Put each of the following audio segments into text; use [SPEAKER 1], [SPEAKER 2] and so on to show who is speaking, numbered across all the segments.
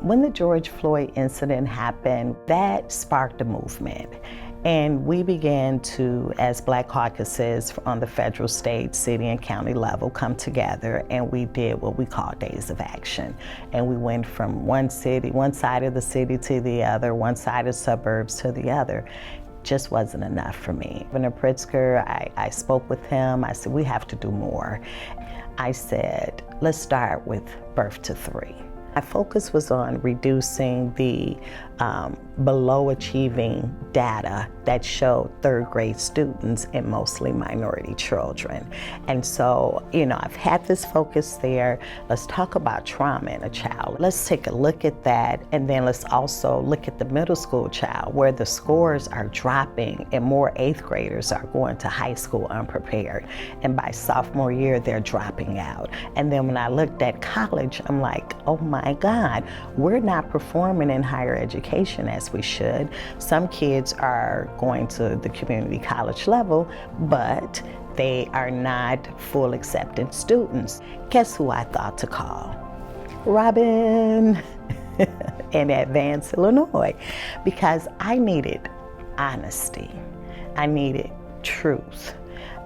[SPEAKER 1] When the George Floyd incident happened, that sparked a movement. And we began to, as Black caucuses on the federal, state, city, and county level, come together, and we did what we call days of action. And we went from one side of the city to the other, one side of suburbs to the other. Just wasn't enough for me. Governor Pritzker, I spoke with him. I said, we have to do more. I said, let's start with birth to 3. My focus was on reducing the below achieving data that showed third grade students and mostly minority children. And so, I've had this focus there. Let's talk about trauma in a child. Let's take a look at that, and then let's also look at the middle school child where the scores are dropping and more 8th graders are going to high school unprepared. And by sophomore year, they're dropping out. And then when I looked at college, I'm like, oh my God, we're not performing in higher education as we should. Some kids are going to the community college level, but they are not full acceptance students. Guess who I thought to call? Robin in Advance, Illinois, because I needed honesty. I needed truth.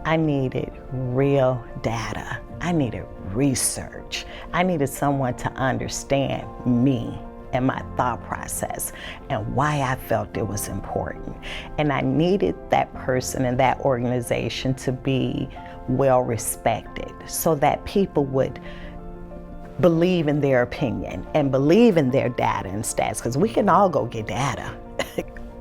[SPEAKER 1] I needed real data. I needed research. I needed someone to understand me and my thought process and why I felt it was important. And I needed that person and that organization to be well respected so that people would believe in their opinion and believe in their data and stats, because we can all go get data.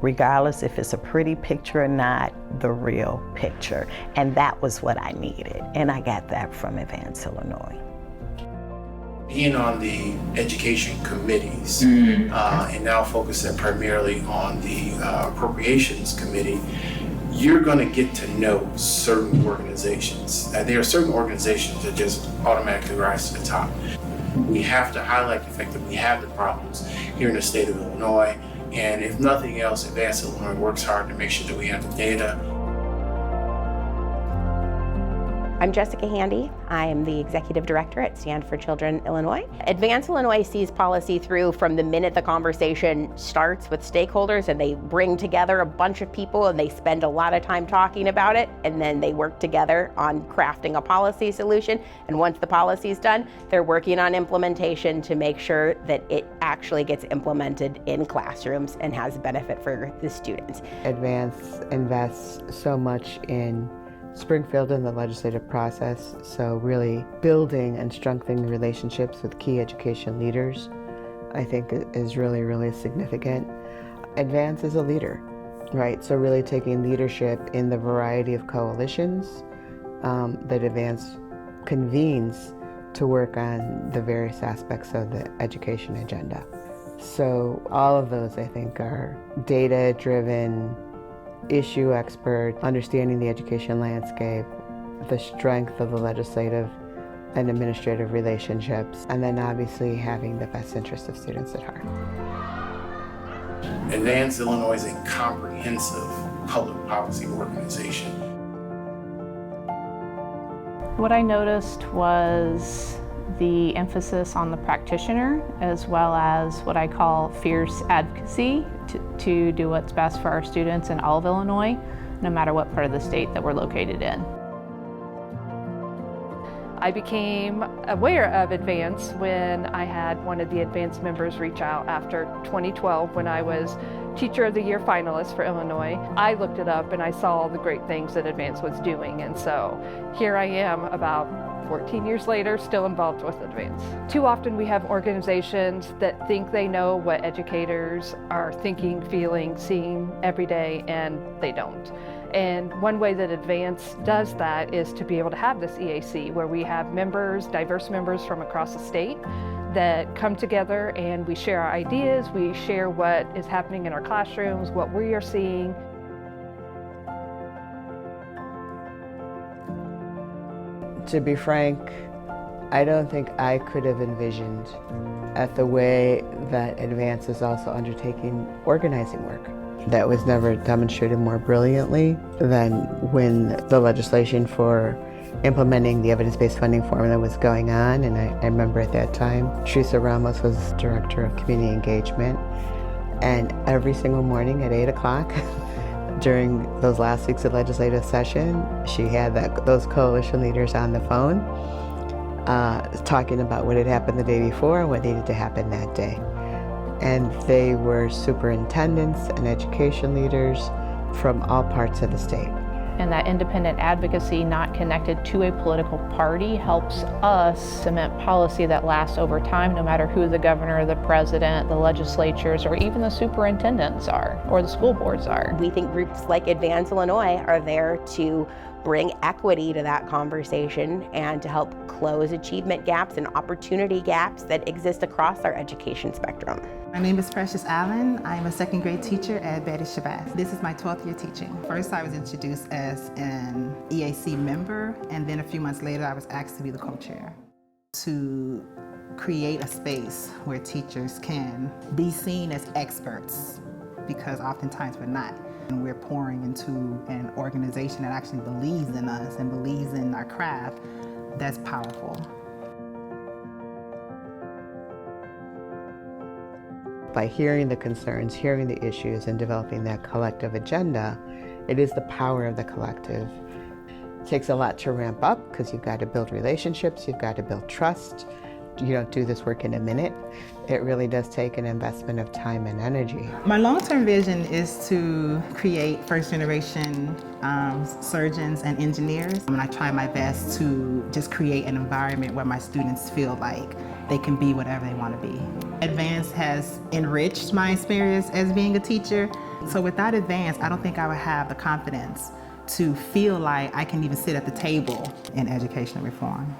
[SPEAKER 1] Regardless if it's a pretty picture or not, the real picture. And that was what I needed. And I got that from Advance Illinois.
[SPEAKER 2] Being on the education committees and now focusing primarily on the appropriations committee, you're going to get to know certain organizations. There are certain organizations that just automatically rise to the top. We have to highlight the fact that we have the problems here in the state of Illinois. And if nothing else, Advance Illinois works hard to make sure that we have the data.
[SPEAKER 3] I'm Jessica Handy. I am the Executive Director at Stand for Children Illinois. Advance Illinois sees policy through from the minute the conversation starts with stakeholders, and they bring together a bunch of people and they spend a lot of time talking about it, and then they work together on crafting a policy solution. And once the policy is done, they're working on implementation to make sure that it actually gets implemented in classrooms and has benefit for the students.
[SPEAKER 4] Advance invests so much in Springfield in the legislative process, so really building and strengthening relationships with key education leaders, I think is really, really significant. Advance is a leader, right? So really taking leadership in the variety of coalitions that Advance convenes to work on the various aspects of the education agenda. So all of those, I think, are data-driven, issue expert, understanding the education landscape, the strength of the legislative and administrative relationships, and then obviously having the best interests of students at heart.
[SPEAKER 2] Advance Illinois is a comprehensive public policy organization.
[SPEAKER 5] What I noticed was the emphasis on the practitioner, as well as what I call fierce advocacy to do what's best for our students in all of Illinois, no matter what part of the state that we're located in.
[SPEAKER 6] I became aware of Advance when I had one of the Advance members reach out after 2012 when I was Teacher of the Year finalist for Illinois. I looked it up and I saw all the great things that Advance was doing, and so here I am about 14 years later, still involved with Advance. Too often we have organizations that think they know what educators are thinking, feeling, seeing every day, and they don't. And one way that Advance does that is to be able to have this EAC where we have members, diverse members from across the state that come together and we share our ideas, we share what is happening in our classrooms, what we are seeing.
[SPEAKER 4] To be frank, I don't think I could have envisioned at the way that Advance is also undertaking organizing work. That was never demonstrated more brilliantly than when the legislation for implementing the evidence-based funding formula was going on, and I remember at that time, Teresa Ramos was Director of Community Engagement, and every single morning at 8 o'clock during those last weeks of legislative session, she had those coalition leaders on the phone talking about what had happened the day before and what needed to happen that day. And they were superintendents and education leaders from all parts of the state.
[SPEAKER 5] And that independent advocacy, not connected to a political party, helps us cement policy that lasts over time, no matter who the governor, the president, the legislatures, or even the superintendents are, or the school boards are.
[SPEAKER 3] We think groups like Advance Illinois are there to bring equity to that conversation and to help close achievement gaps and opportunity gaps that exist across our education spectrum.
[SPEAKER 7] My name is Precious Allen. I'm a second grade teacher at Betty Shabazz. This is my 12th year teaching. First, I was introduced as an EAC member, and then a few months later, I was asked to be the co-chair. To create a space where teachers can be seen as experts, because oftentimes we're not. And we're pouring into an organization that actually believes in us and believes in our craft. That's powerful.
[SPEAKER 4] By hearing the concerns, hearing the issues, and developing that collective agenda, it is the power of the collective. It takes a lot to ramp up because you've got to build relationships, you've got to build trust. You don't do this work in a minute. It really does take an investment of time and energy.
[SPEAKER 7] My long-term vision is to create first-generation surgeons and engineers. And I try my best to just create an environment where my students feel like they can be whatever they want to be. Advance has enriched my experience as being a teacher. So without Advance, I don't think I would have the confidence to feel like I can even sit at the table in educational reform.